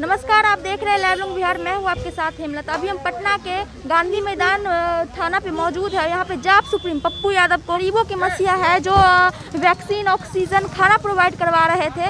नमस्कार, आप देख रहे हैं लाइव लॉन्ग बिहार। मैं हूं आपके साथ हेमलत। अभी हम पटना के गांधी मैदान थाना पे मौजूद है। यहां पे जाप सुप्रीम पप्पू यादव गरीबों की मसीहा है जो वैक्सीन ऑक्सीजन खाना प्रोवाइड करवा रहे थे,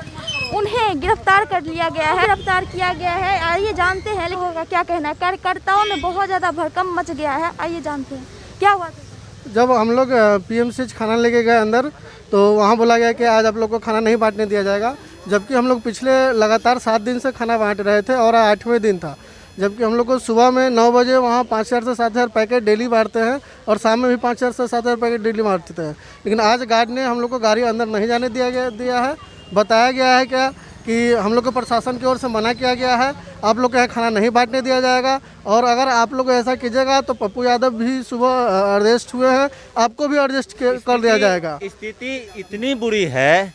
उन्हें गिरफ्तार कर लिया गया है, गिरफ्तार किया गया है। आइए जानते हैं लोगों का क्या कहना है। कार्यकर्ताओं में बहुत ज़्यादा भड़कम मच गया है। आइए जानते हैं क्या हुआ था। जब हम लोग PMCH खाना लेके गए अंदर, तो वहाँ बोला गया कि आज आप लोग को खाना नहीं बांटने दिया जाएगा, जबकि हम लोग पिछले लगातार 7 दिन से खाना बांट रहे थे और 8वें दिन था। जबकि हम लोग को सुबह में 9 बजे वहाँ 5000 से 7000 पैकेट डेली बांटते हैं और शाम में भी 5000 से 7000 पैकेट डेली बांटते हैं। लेकिन आज गार्ड ने हम लोग को गाड़ी अंदर नहीं जाने दिया है। बताया गया है क्या कि हम लोग को प्रशासन की ओर से मना किया गया है, आप लोग के यहाँ खाना नहीं बांटने दिया जाएगा, और अगर आप लोग ऐसा कीजिएगा तो पप्पू यादव भी सुबह अरेस्ट हुए हैं, आपको भी अरेस्ट कर दिया जाएगा। स्थिति इतनी बुरी है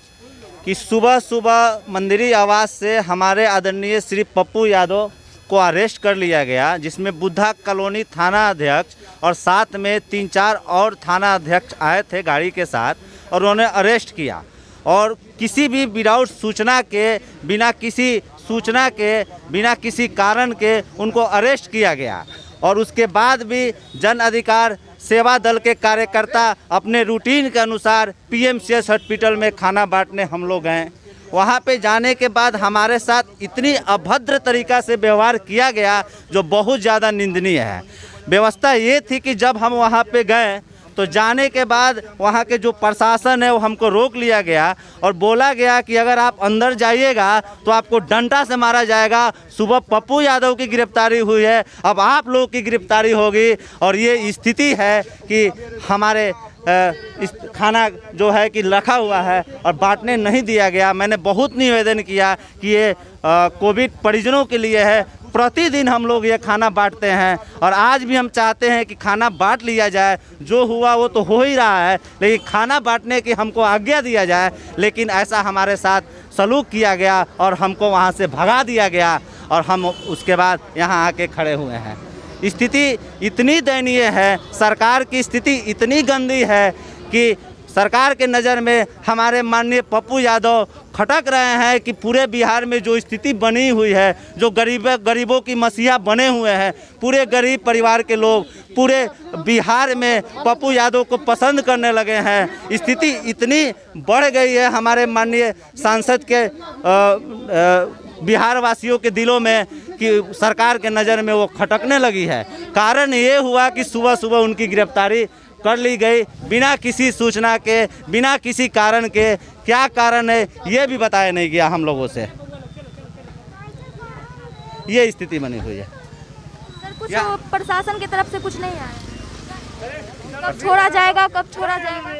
कि सुबह सुबह मंदिरी आवास से हमारे आदरणीय श्री पप्पू यादव को अरेस्ट कर लिया गया, जिसमें बुद्धा कॉलोनी थाना अध्यक्ष और साथ में 3-4 और थाना अध्यक्ष आए थे गाड़ी के साथ, और उन्होंने अरेस्ट किया। और किसी भी विदाउट सूचना के, बिना किसी कारण के उनको अरेस्ट किया गया। और उसके बाद भी जन अधिकार सेवा दल के कार्यकर्ता अपने रूटीन के अनुसार PMCH हॉस्पिटल में खाना बांटने हम लोग गए। वहाँ पे जाने के बाद हमारे साथ इतनी अभद्र तरीक़ा से व्यवहार किया गया जो बहुत ज़्यादा निंदनीय है। व्यवस्था ये थी कि जब हम वहाँ पे गए तो जाने के बाद वहाँ के जो प्रशासन है वो हमको रोक लिया गया और बोला गया कि अगर आप अंदर जाइएगा तो आपको डंडा से मारा जाएगा। सुबह पप्पू यादव की गिरफ्तारी हुई है, अब आप लोग की गिरफ्तारी होगी। और ये स्थिति है कि हमारे इस खाना जो है कि रखा हुआ है और बांटने नहीं दिया गया। मैंने बहुत निवेदन किया कि ये कोविड परिजनों के लिए है, प्रतिदिन हम लोग ये खाना बांटते हैं और आज भी हम चाहते हैं कि खाना बांट लिया जाए। जो हुआ वो तो हो ही रहा है, लेकिन खाना बांटने की हमको आज्ञा दिया जाए। लेकिन ऐसा हमारे साथ सलूक किया गया और हमको वहाँ से भगा दिया गया और हम उसके बाद यहाँ आके खड़े हुए हैं। स्थिति इतनी दयनीय है, सरकार की स्थिति इतनी गंदी है कि सरकार के नज़र में हमारे माननीय पप्पू यादव खटक रहे हैं कि पूरे बिहार में जो स्थिति बनी हुई है, जो गरीबों की मसीहा बने हुए हैं, पूरे गरीब परिवार के लोग पूरे बिहार में पप्पू यादव को पसंद करने लगे हैं। स्थिति इतनी बढ़ गई है हमारे माननीय सांसद के बिहार वासियों के दिलों में कि सरकार के नज़र में वो खटकने लगी है। कारण ये हुआ कि सुबह सुबह उनकी गिरफ्तारी कर ली गई बिना किसी सूचना के, बिना किसी कारण के। क्या कारण है ये भी बताया नहीं गया हम लोगों से। ये स्थिति बनी हुई है। सर, कुछ प्रशासन की तरफ से कुछ नहीं आया, कब छोड़ा जाएगा, कब छोड़ा जाएगा?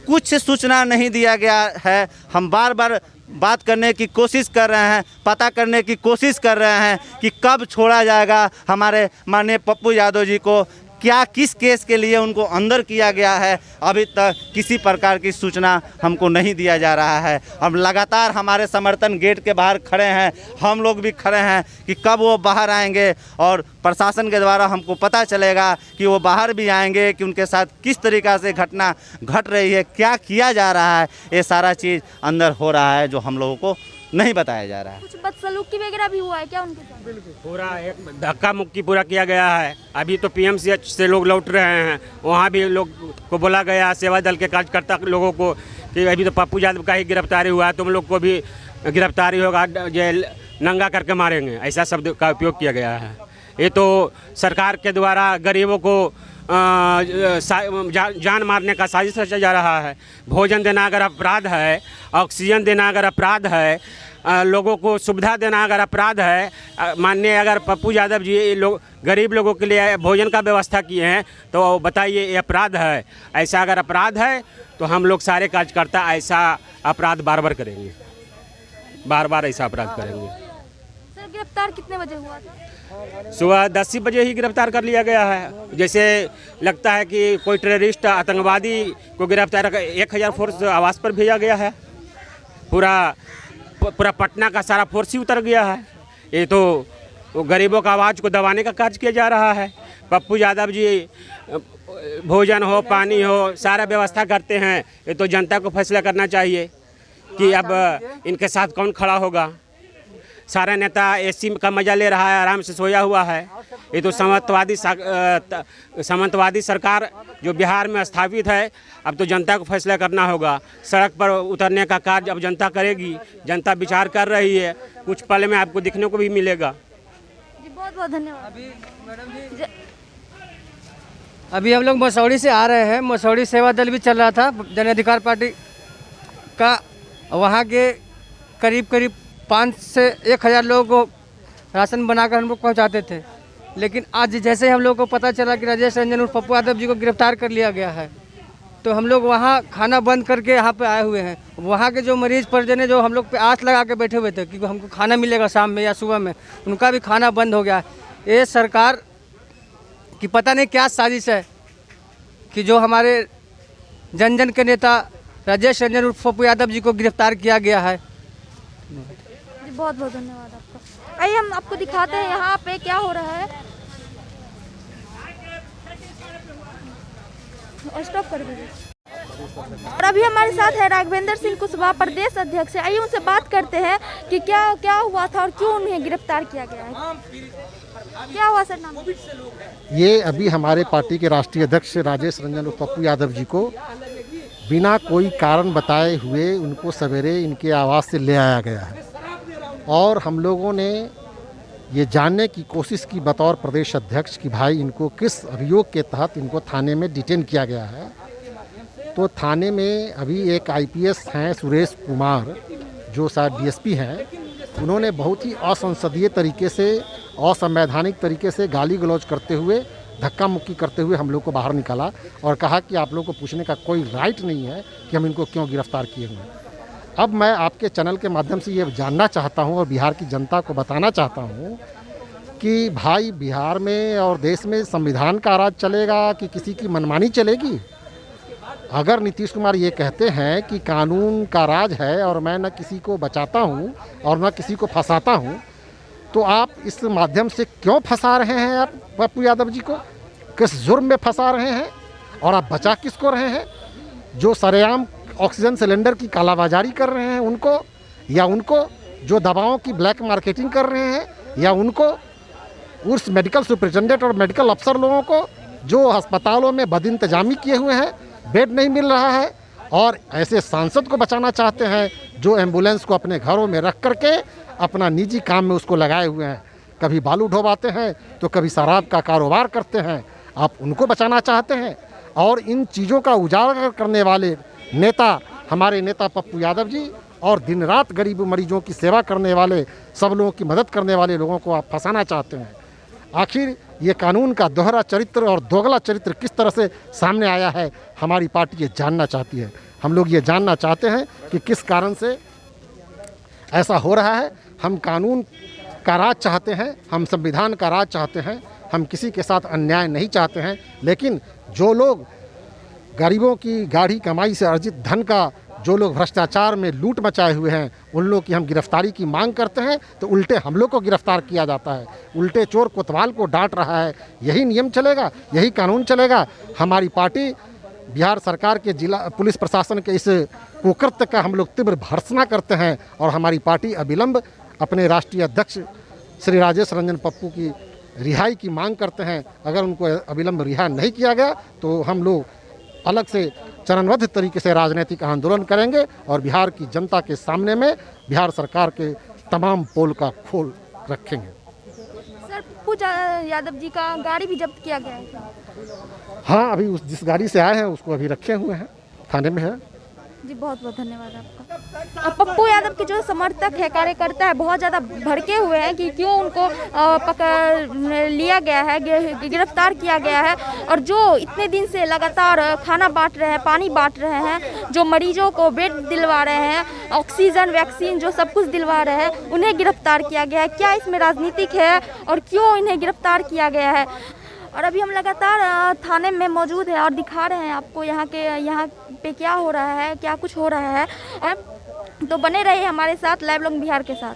कुछ सूचना नहीं दिया गया है। हम बार बार बात करने की कोशिश कर रहे हैं, पता करने की कोशिश कर रहे हैं कि कब छोड़ा जाएगा हमारे माननीय पप्पू यादव जी को, क्या किस केस के लिए उनको अंदर किया गया है। अभी तक किसी प्रकार की सूचना हमको नहीं दिया जा रहा है। हम लगातार हमारे समर्थन गेट के बाहर खड़े हैं, हम लोग भी खड़े हैं कि कब वो बाहर आएंगे और प्रशासन के द्वारा हमको पता चलेगा कि वो बाहर भी आएंगे कि उनके साथ किस तरीक़ा से घटना घट रही है, क्या किया जा रहा है। ये सारा चीज़ अंदर हो रहा है जो हम लोगों को नहीं बताया जा रहा है। कुछ बदसलूकी वगैरह भी हुआ है क्या उनके साथ? बिल्कुल, पूरा एक धक्का मुक्की पूरा किया गया है। अभी तो PMCH से लोग लौट रहे हैं, वहाँ भी लोग को बोला गया, सेवा दल के कार्यकर्ता लोगों को, कि अभी तो पप्पू यादव का ही गिरफ्तारी हुआ है, तुम लोग को भी गिरफ्तारी होगा, जेल नंगा करके मारेंगे, ऐसा शब्द का उपयोग किया गया है। ये तो सरकार के द्वारा गरीबों को जान मारने का साजिश रचा जा रहा है। भोजन देना अगर अपराध है, ऑक्सीजन देना अगर अपराध है, लोगों को सुविधा देना अगर अपराध है, माननीय अगर पप्पू यादव जी लोग गरीब लोगों के लिए भोजन का व्यवस्था किए हैं, तो बताइए ये अपराध है? ऐसा अगर अपराध है तो हम लोग सारे कार्यकर्ता ऐसा अपराध बार बार करेंगे, बार बार ऐसा अपराध करेंगे। सर, गिरफ्तार कितने बजे हुआ था? सुबह 10 बजे ही गिरफ्तार कर लिया गया है। जैसे लगता है कि कोई टेररिस्ट आतंकवादी को गिरफ्तार कर 1000 फोर्स आवास पर भेजा गया है। पूरा पटना का सारा फोर्स ही उतर गया है। ये तो गरीबों का आवाज़ को दबाने का कार्य किया जा रहा है। पप्पू यादव जी भोजन हो, पानी हो, सारा व्यवस्था करते हैं। ये तो जनता को फैसला करना चाहिए। कि अब इनके साथ कौन खड़ा होगा। सारा नेता एसी का मजा ले रहा है, आराम से सोया हुआ है। ये तो सामंतवादी सरकार जो बिहार में स्थापित है, अब तो जनता को फैसला करना होगा। सड़क पर उतरने का कार्य अब जनता करेगी, जनता विचार कर रही है, कुछ पल में आपको दिखने को भी मिलेगा। जी बहुत बहुत धन्यवाद। अभी हम लोग मसौड़ी से आ रहे हैं। मसौड़ी सेवा दल भी चल रहा था जन अधिकार पार्टी का। वहाँ के करीब 5 से 1000 लोगों को राशन बनाकर हम लोग पहुँचाते थे। लेकिन आज जैसे हम लोग को पता चला कि राजेश रंजन और पप्पू यादव जी को गिरफ्तार कर लिया गया है, तो हम लोग वहाँ खाना बंद करके यहाँ पे आए हुए हैं। वहाँ के जो मरीज परिजन है, जो हम लोग पे आस लगा के बैठे हुए थे कि हमको खाना मिलेगा शाम में या सुबह में, उनका भी खाना बंद हो गया। ये सरकार कि पता नहीं क्या साजिश है कि जो हमारे जन जन के नेता राजेश रंजन उर्फ पप्पू यादव जी को गिरफ्तार किया गया है। जी बहुत बहुत धन्यवाद आपका। आइए हम आपको दिखाते हैं यहाँ पे क्या हो रहा है। स्टॉप कर दीजिए। और अभी हमारे साथ है राघवेंद्र सिंह कुशवाहा, प्रदेश अध्यक्ष है। आइए उनसे बात करते हैं कि क्या हुआ था और क्यों उन्हें गिरफ्तार किया गया है। क्या हुआ सर? नाम ये अभी हमारे पार्टी के राष्ट्रीय अध्यक्ष राजेश रंजन और पप्पू यादव जी को बिना कोई कारण बताए हुए उनको सवेरे इनके आवास से ले आया गया है। और हम लोगों ने ये जानने की कोशिश की बतौर प्रदेश अध्यक्ष कि भाई इनको किस अभियोग के तहत इनको थाने में डिटेन किया गया है। तो थाने में अभी एक IPS हैं सुरेश कुमार, जो शायद DSP हैं, उन्होंने बहुत ही असंसदीय तरीके से, असंवैधानिक तरीके से गाली गलौज करते हुए, धक्का मुक्की करते हुए हम लोग को बाहर निकाला और कहा कि आप लोग को पूछने का कोई राइट नहीं है कि हम इनको क्यों गिरफ्तार किए हुए हैं। अब मैं आपके चैनल के माध्यम से ये जानना चाहता हूँ और बिहार की जनता को बताना चाहता हूँ कि भाई बिहार में और देश में संविधान का राज चलेगा कि किसी की मनमानी चलेगी? अगर नीतीश कुमार ये कहते हैं कि कानून का राज है और मैं न किसी को बचाता हूँ और न किसी को फंसाता हूँ, तो आप इस माध्यम से क्यों फंसा रहे हैं? आप पप्पू यादव जी को किस जुर्म में फंसा रहे हैं और आप बचा किसको रहे हैं? जो सरेआम ऑक्सीजन सिलेंडर की कालाबाजारी कर रहे हैं उनको, या उनको जो दवाओं की ब्लैक मार्केटिंग कर रहे हैं, या उनको उस मेडिकल सुपरिटेंडेंट और मेडिकल अफसर लोगों को जो अस्पतालों में बदइंतजामी किए हुए हैं, बेड नहीं मिल रहा है, और ऐसे सांसद को बचाना चाहते हैं जो एम्बुलेंस को अपने घरों में रख करके अपना निजी काम में उसको लगाए हुए हैं। कभी बालू ढोवाते हैं तो कभी शराब का कारोबार करते हैं। आप उनको बचाना चाहते हैं। और इन चीज़ों का उजागर करने वाले नेता हमारे नेता पप्पू यादव जी, और दिन रात गरीब मरीजों की सेवा करने वाले, सब लोगों की मदद करने वाले लोगों को आप फंसाना चाहते हैं। आखिर ये कानून का दोहरा चरित्र और दोगला चरित्र किस तरह से सामने आया है, हमारी पार्टी ये जानना चाहती है। हम लोग ये जानना चाहते हैं कि किस कारण से ऐसा हो रहा है। हम कानून का राज चाहते हैं, हम संविधान का राज चाहते हैं, हम किसी के साथ अन्याय नहीं चाहते हैं। लेकिन जो लोग गरीबों की गाढ़ी कमाई से अर्जित धन का, जो लोग भ्रष्टाचार में लूट मचाए हुए हैं, उन लोग की हम गिरफ्तारी की मांग करते हैं तो उल्टे हम लोग को गिरफ्तार किया जाता है। उल्टे चोर कोतवाल को डांट रहा है। यही नियम चलेगा, यही कानून चलेगा। हमारी पार्टी बिहार सरकार के जिला पुलिस प्रशासन के इस कुकृत्य का हम लोग तीव्र भर्त्सना करते हैं और हमारी पार्टी अविलंब अपने राष्ट्रीय अध्यक्ष श्री राजेश रंजन पप्पू की रिहाई की मांग करते हैं। अगर उनको अविलंब रिहा नहीं किया गया तो हम लोग अलग से चरणबद्ध तरीके से राजनीतिक आंदोलन करेंगे और बिहार की जनता के सामने में बिहार सरकार के तमाम पोल का खोल रखेंगे। सर पप्पू यादव जी का गाड़ी भी जब्त किया गया है। हाँ, अभी जिस गाड़ी से आए हैं उसको अभी रखे हुए हैं, थाने में है। जी बहुत बहुत धन्यवाद आपका। और पप्पू यादव के जो समर्थक है, कार्यकर्ता है, बहुत ज़्यादा भड़के हुए हैं कि क्यों उनको पकड़ लिया गया है, गिरफ्तार किया गया है। और जो इतने दिन से लगातार खाना बांट रहे हैं, पानी बांट रहे हैं, जो मरीजों को बेड दिलवा रहे हैं, ऑक्सीजन, वैक्सीन, जो सब कुछ दिलवा रहे हैं, उन्हें गिरफ्तार किया गया है। क्या इसमें राजनीतिक है और क्यों इन्हें गिरफ्तार किया गया है? और अभी हम लगातार थाने में मौजूद हैं और दिखा रहे हैं आपको यहाँ पे क्या हो रहा है, क्या कुछ हो रहा है। तो बने रहिए हमारे साथ लाइव लॉन्ग बिहार के साथ।